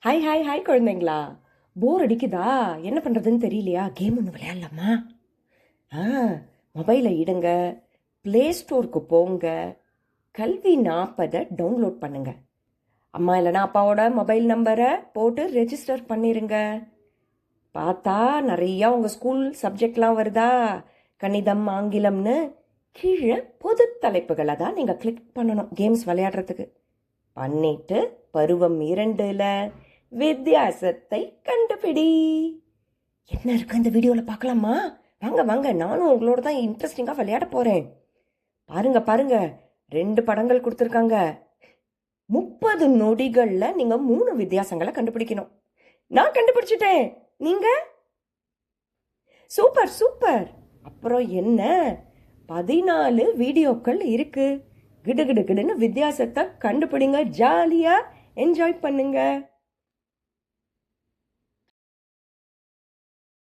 Hi hi hi குழந்தைங்களா, போர் அடிக்குதா? என்ன பண்ணுறதுன்னு தெரியலையா? கேம் ஒன்று விளையாடலாமா? ஆ, மொபைலை இடுங்க, ப்ளே ஸ்டோருக்கு போங்க, கல்வி 40 டவுன்லோட் பண்ணுங்க. அம்மா இல்லைனா அப்பாவோட மொபைல் நம்பரை போட்டு ரெஜிஸ்டர் பண்ணிடுங்க. பார்த்தா நிறையா உங்கள் ஸ்கூல் சப்ஜெக்ட்லாம் வருதா? கணிதம், ஆங்கிலம்னு கீழே பொது தலைப்புகளை தான் நீங்கள் கிளிக் பண்ணணும் கேம்ஸ் விளையாடுறதுக்கு. பண்ணிட்டு பருவம் 2ல் வித்தியாசத்தை கண்டுபிடி. என்ன இருக்கு இந்த வீடியோவில் பார்க்கலாமா? வாங்க வாங்க, நானும் உங்களோட தான் இன்ட்ரெஸ்டிங்காக விளையாட போகிறேன். பாருங்க பாருங்க, 2 படங்கள் கொடுத்துருக்காங்க. 30 நொடிகளில் நீங்கள் 3 வித்தியாசங்களை கண்டுபிடிக்கணும். நான் கண்டுபிடிச்சிட்டேன், நீங்க? Super super. அப்புறம் என்ன, 14 வீடியோக்கள் இருக்கு. கிடு கிடு கிடுன்னு வித்தியாசத்தை கண்டுபிடிங்க, ஜாலியாக என்ஜாய் பண்ணுங்க.